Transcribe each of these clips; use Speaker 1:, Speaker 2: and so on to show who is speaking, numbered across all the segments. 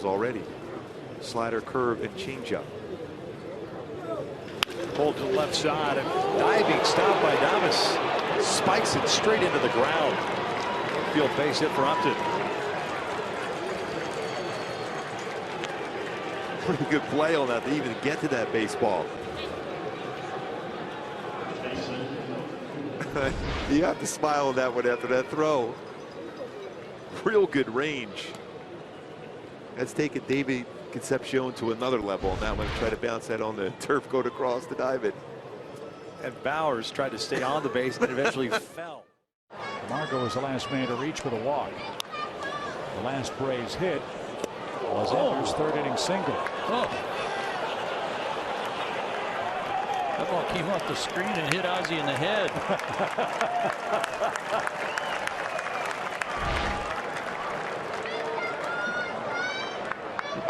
Speaker 1: already. Slider, curve, and changeup.
Speaker 2: Pulled to the left side and diving stop by Davis. Spikes it straight into the ground. Field base hit for Upton.
Speaker 1: Pretty good play on that to even get to that baseball. You have to smile on that one after that throw. Real good range. That's taken David Concepcion to another level on that one. Try to bounce that on the turf, go across to dive it.
Speaker 2: And Bowers tried to stay on the base and eventually fell.
Speaker 3: Margot was the last man to reach with a walk. The last Braves hit was Ender's third inning single.
Speaker 4: That ball came off the screen and hit Ozzie in the head.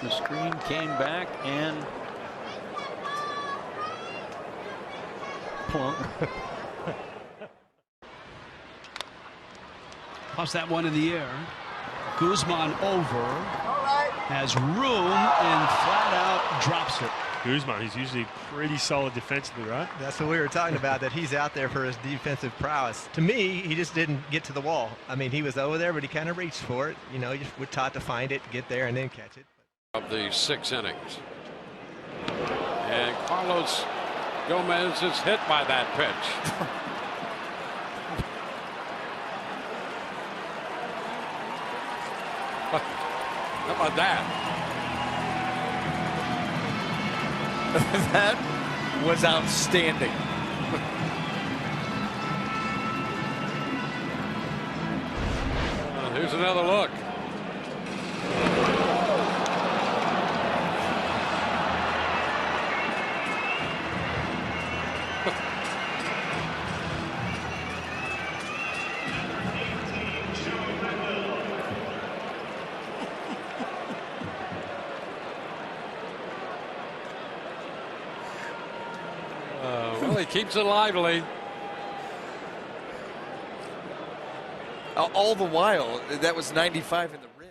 Speaker 4: The screen came back and plunk.
Speaker 5: Toss that one in the air. Guzman over. Has room and flat out drops it.
Speaker 6: Guzman, he's usually pretty solid defensively, right?
Speaker 7: That's what we were talking about, that he's out there for his defensive prowess. To me, he just didn't get to the wall. I mean, he was over there, but he kind of reached for it. You know, we're taught to find it, get there, and then catch it.
Speaker 8: Of the 6 innings. And Carlos Gomez is hit by that pitch. How about that?
Speaker 2: That was outstanding.
Speaker 8: Here's another look. Well, he keeps it lively.
Speaker 2: All the while, that was 95 in the rim.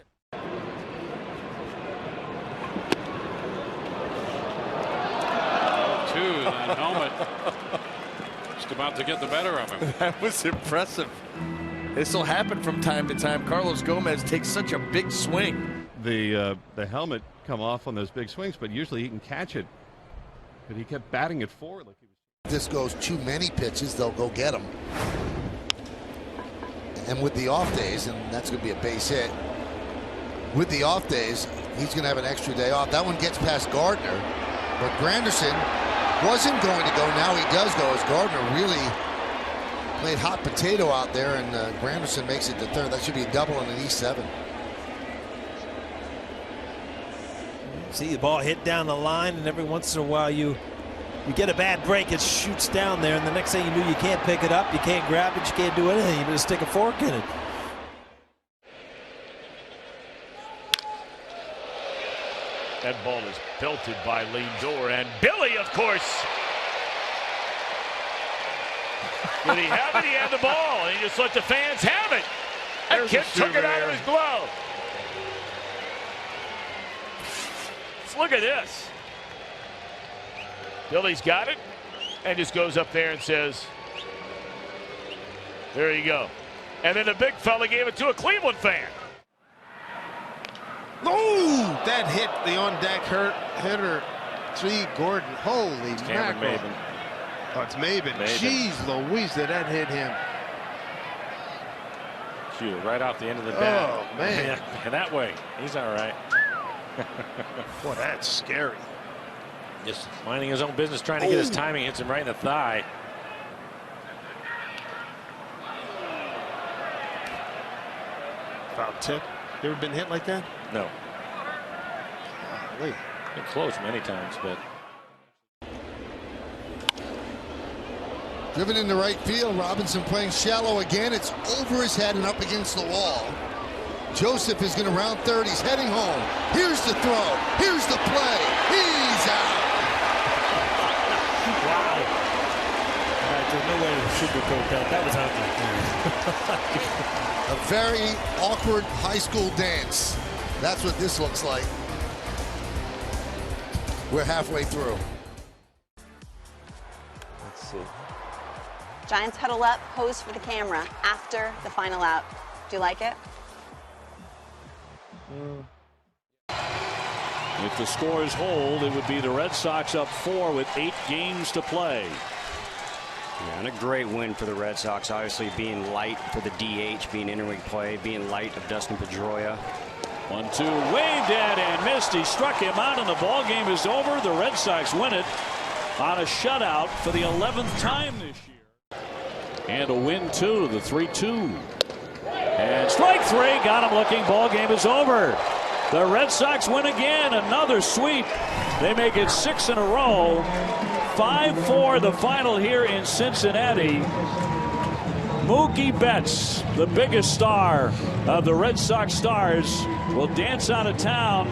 Speaker 8: That helmet just about to get the better of him.
Speaker 2: That was impressive. This will happen from time to time. Carlos Gomez takes such a big swing.
Speaker 9: The helmet come off on those big swings, but usually he can catch it. But he kept batting it forward like he was.
Speaker 10: This goes too many pitches, they'll go get him. And with the off days, and that's going to be a base hit. With the off days, he's going to have an extra day off. That one gets past Gardner, but Granderson wasn't going to go. Now he does go, as Gardner really played hot potato out there, and Granderson makes it to third. That should be a double in an E7.
Speaker 11: See the ball hit down the line, and every once in a while you get a bad break, it shoots down there, and the next thing you do, you can't pick it up, you can't grab it, you can't do anything. You just stick a fork in it.
Speaker 3: That ball is belted by Lindor, and Billy, of course. Did he have it? He had the ball, and he just let the fans have it. That kid took it out of his glove. Let's look at this. Billy's got it and just goes up there and says, there you go. And then the big fella gave it to a Cleveland fan.
Speaker 12: Oh, that hit the on-deck hitter, T. Gordon. Holy mackerel. Oh, it's Maben. Jeez Louise, did that hit him.
Speaker 2: Shoot, right off the end of the bat.
Speaker 12: Oh, man.
Speaker 2: And that way, he's all right.
Speaker 12: Boy, that's scary.
Speaker 2: Just minding his own business, trying to get his timing, hits him right in the thigh.
Speaker 12: Foul tip. You ever been hit like that?
Speaker 2: No.
Speaker 12: Golly.
Speaker 2: Been close many times, but.
Speaker 10: Driven into right field. Robinson playing shallow again. It's over his head and up against the wall. Joseph is going to round third. He's heading home. Here's the throw. Here's the play. He's out.
Speaker 11: Wow. There's no way to sugarcoat that. That was ugly.
Speaker 10: A very awkward high school dance. That's what this looks like. We're halfway through.
Speaker 13: Let's see.
Speaker 14: Giants huddle up, pose for the camera after the final out. Do you like it?
Speaker 3: If the scores hold, it would be the Red Sox up 4 with 8 games to play.
Speaker 15: Yeah, and a great win for the Red Sox. Obviously being light for the DH, being interleague play, being light of Dustin Pedroia.
Speaker 3: 1-2, waved at and missed. He struck him out, and the ball game is over. The Red Sox win it on a shutout for the 11th time this year. And a win, too, the 3-2. And strike 3, got him looking. Ball game is over. The Red Sox win again, another sweep. They make it 6 in a row. 5-4 the final here in Cincinnati. Mookie Betts, the biggest star of the Red Sox stars, will dance out of town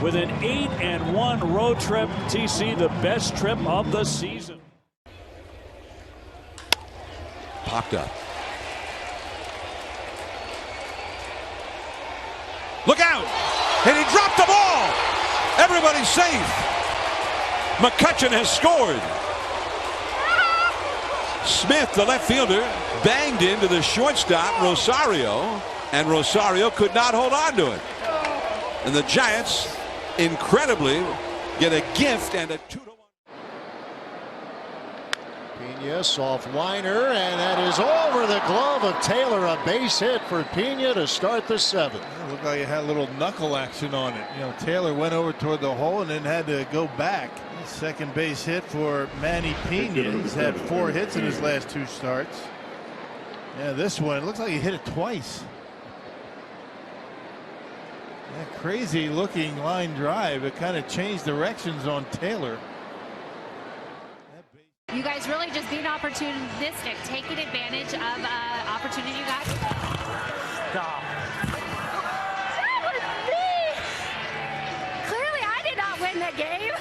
Speaker 3: with an 8-1 road trip. TC, the best trip of the season.
Speaker 16: Popped up. Look out! And he dropped the ball! Everybody's safe. McCutchen has scored. Smith, the left fielder, banged into the shortstop, Rosario, and Rosario could not hold on to it. And the Giants, incredibly, get a gift and a 2-1.
Speaker 17: Pena, soft liner, and that is over the glove of Taylor. A base hit for Pena to start the 7th.
Speaker 12: It looked like it had a little knuckle action on it. You know, Taylor went over toward the hole and then had to go back. Second base hit for Manny Pena. He's had 4 hits in his last 2 starts. Yeah, this one, it looks like he hit it twice. That crazy looking line drive. It kind of changed directions on Taylor.
Speaker 18: You guys really just being opportunistic, taking advantage of opportunity you got.
Speaker 11: Stop.
Speaker 18: That was me! Clearly I did not win the game.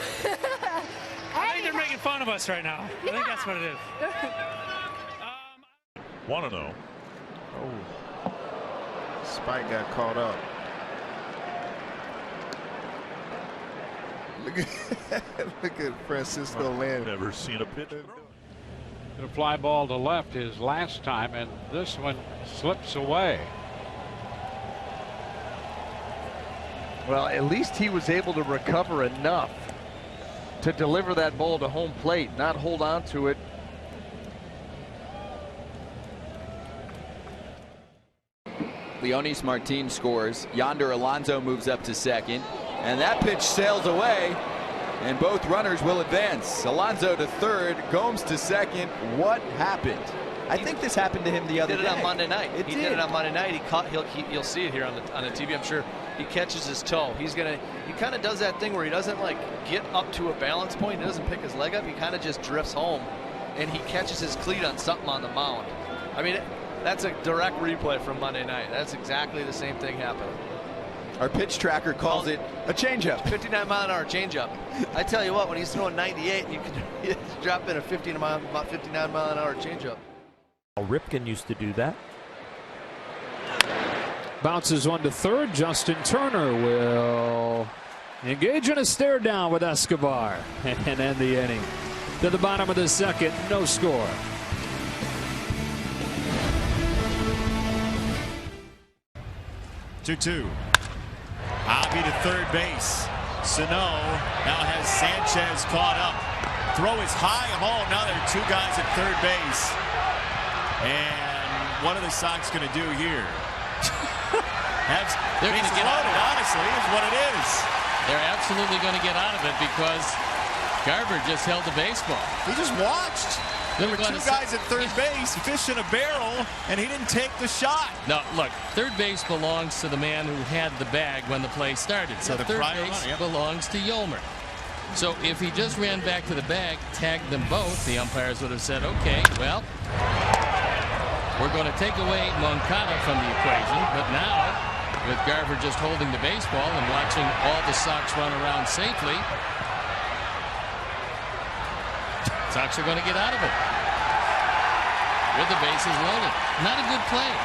Speaker 6: I think they're making fun of us right now. I think that's what it is.
Speaker 3: 1-0.
Speaker 12: Oh. Spike got caught up. Look at Francisco Lynn.
Speaker 3: Never seen a pitch.
Speaker 8: The fly ball to left his last time, and this one slips away.
Speaker 13: Well, at least he was able to recover enough to deliver that ball to home plate, not hold on to it.
Speaker 19: Leonis Martin scores. Yonder Alonso moves up to second. And that pitch sails away. And both runners will advance. Alonso to third. Gomes to second. What happened? I think this happened to him the other day.
Speaker 11: He did it on Monday night.
Speaker 19: He
Speaker 11: did it on Monday night. He caught. You'll see it here on the TV. I'm sure he catches his toe. He kind of does that thing where he doesn't like get up to a balance point. He doesn't pick his leg up. He kind of just drifts home, and he catches his cleat on something on the mound. I mean, that's a direct replay from Monday night. That's exactly the same thing happened.
Speaker 19: Our pitch tracker calls it a changeup.
Speaker 11: 59-mile-an-hour changeup. I tell you what, when he's throwing 98, you can drop in a 59-mile-an-hour changeup.
Speaker 20: Ripken used to do that.
Speaker 21: Bounces one to third. Justin Turner will engage in a stare down with Escobar and end the inning. To the bottom of the second, no score.
Speaker 22: Avi to third base. Sano now has Sanchez caught up. Throw is high. Oh, now there are 2 guys at third base. And what are the Sox going to do here?
Speaker 4: They're going to get out of it.
Speaker 22: Honestly, is what it is.
Speaker 4: They're absolutely going to get out of it because Garver just held the baseball.
Speaker 22: He just watched. There were 2 guys at third base, fish in a barrel, and he didn't take the shot.
Speaker 4: No, look, third base belongs to the man who had the bag when the play started. So third base belongs to Yolmer. So if he just ran back to the bag, tagged them both, the umpires would have said, okay, well, we're going to take away Moncada from the equation. But now, with Garver just holding the baseball and watching all the Sox run around safely, Sox are going to get out of it with the bases loaded. Not a good play.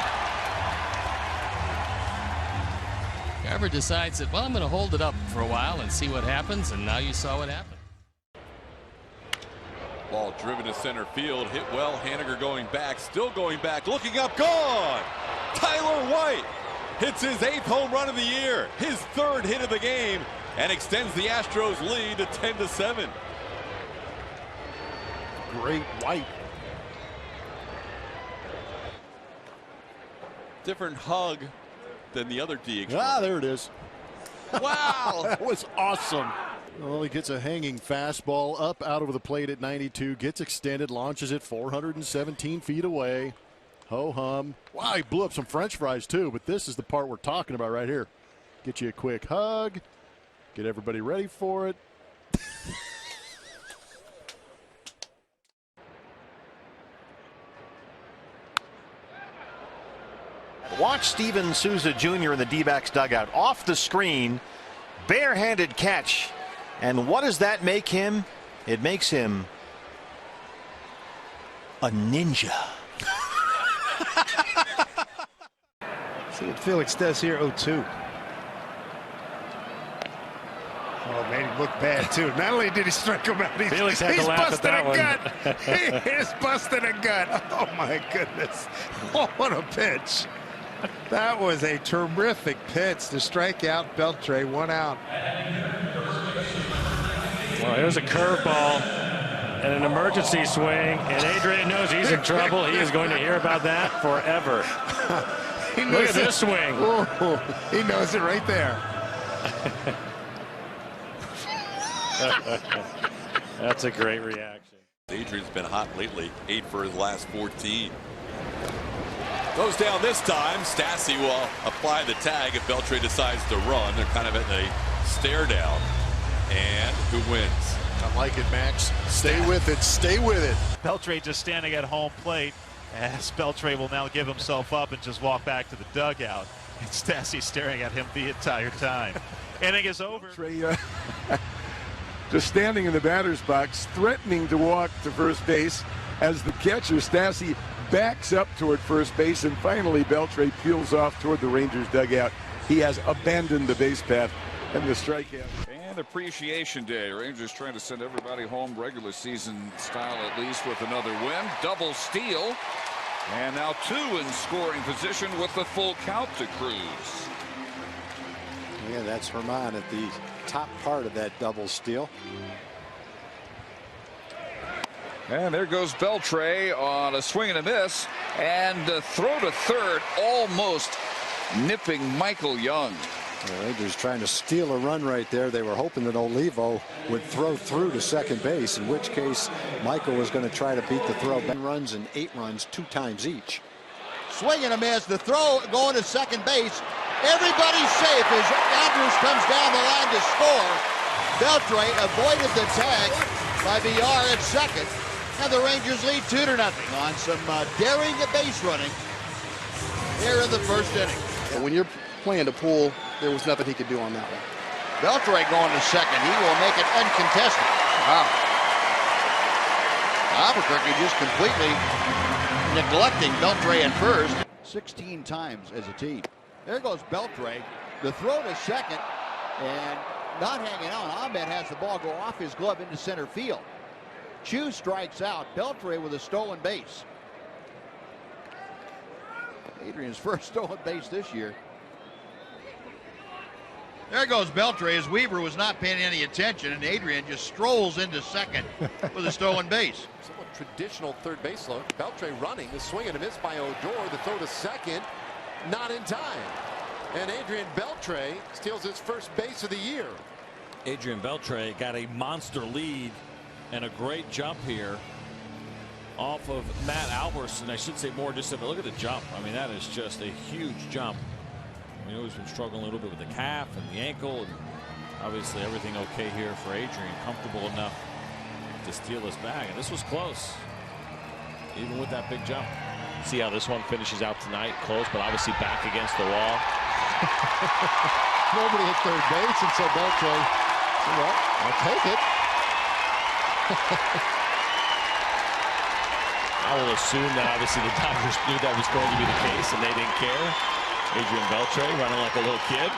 Speaker 4: Garver decides that, well, I'm going to hold it up for a while and see what happens, and now you saw what happened.
Speaker 16: Ball driven to center field, hit well. Haniger going back, still going back, looking up, gone! Tyler White hits his 8th home run of the year, his 3rd hit of the game, and extends the Astros lead to 10-7.
Speaker 12: Great White.
Speaker 16: Different hug than the other DH.
Speaker 17: Ah, there it is.
Speaker 16: Wow.
Speaker 17: That was awesome. Well, he gets a hanging fastball up out over the plate at 92, gets extended, launches it 417 feet away. Ho-hum. Wow, he blew up some French fries too, but this is the part we're talking about right here. Get you a quick hug, get everybody ready for it.
Speaker 1: Watch Steven Souza Jr. in the D-backs dugout. Off the screen, barehanded catch. And what does that make him? It makes him a ninja.
Speaker 11: See what Felix does here, 0-2. Oh, man, he looked bad, too. Not only did he strike him out,
Speaker 21: Felix had to laugh at that
Speaker 11: one. He is busting a gut. Oh, my goodness. Oh, what a pitch. That was a terrific pitch to strike out Beltre, 1 out.
Speaker 21: Well, here's a curveball and an emergency swing, and Adrian knows he's in trouble. He is going to hear about that forever. Look at this swing.
Speaker 11: Ooh, he knows it right there.
Speaker 21: That's a great reaction.
Speaker 16: Adrian's been hot lately, 8 for his last 14. Goes down this time. Stassi will apply the tag if Beltre decides to run. They're kind of at a stare down. And who wins?
Speaker 17: I like it, Max. Stay with it. Stay with it.
Speaker 5: Beltre just standing at home plate, as Beltre will now give himself up and just walk back to the dugout. And Stassi staring at him the entire time. Inning is over.
Speaker 23: Just standing in the batter's box, threatening to walk to first base as the catcher, Stassi, backs up toward first base, and finally Beltre peels off toward the Rangers dugout. He has abandoned the base path and the strikeout.
Speaker 24: And Appreciation Day. Rangers trying to send everybody home regular season style at least with another win. Double steal. And now 2 in scoring position with the full count to Cruz.
Speaker 17: Yeah, that's Herman at the top part of that double steal.
Speaker 24: And there goes Beltre on a swing and a miss, and a throw to third, almost nipping Michael Young.
Speaker 17: The Rangers trying to steal a run right there. They were hoping that Olivo would throw through to second base, in which case Michael was going to try to beat the throw. 10 runs and 8 runs 2 times each.
Speaker 10: Swing and a miss. The throw going to second base. Everybody's safe as Andrews comes down the line to score. Beltre avoided the tag by Villar at second. And the Rangers lead 2-0 on some daring base running here in the first inning.
Speaker 25: But when you're playing to pull, there was nothing he could do on that one.
Speaker 10: Beltre going to second. He will make it uncontested. Wow. Albuquerque just completely neglecting Beltre at first. 16 times as a team. There goes Beltre. The throw to second, and not hanging on. Ahmed has the ball go off his glove into center field. Chu strikes out. Beltre with a stolen base. Adrian's first stolen base this year. There goes Beltre as Weaver was not paying any attention, and Adrian just strolls into second with a stolen base.
Speaker 26: Somewhat traditional third base look. Beltre running, the swing and a miss by Odor. The throw to second, not in time. And Adrian Beltre steals his first base of the year.
Speaker 3: Adrian Beltre got a monster lead and a great jump here off of Matt Alberson. I should say more just look at the jump. I mean, that is just a huge jump. We know he's been struggling a little bit with the calf and the ankle, and obviously everything okay here for Adrian. Comfortable enough to steal his bag, and this was close, even with that big jump.
Speaker 20: See how this one finishes out tonight. Close, but obviously back against the wall.
Speaker 17: Nobody at third base, and so Beltre, well, I'll take it.
Speaker 20: I will assume that obviously the Dodgers knew that was going to be the case, and they didn't care. Adrian Beltre running like a little kid.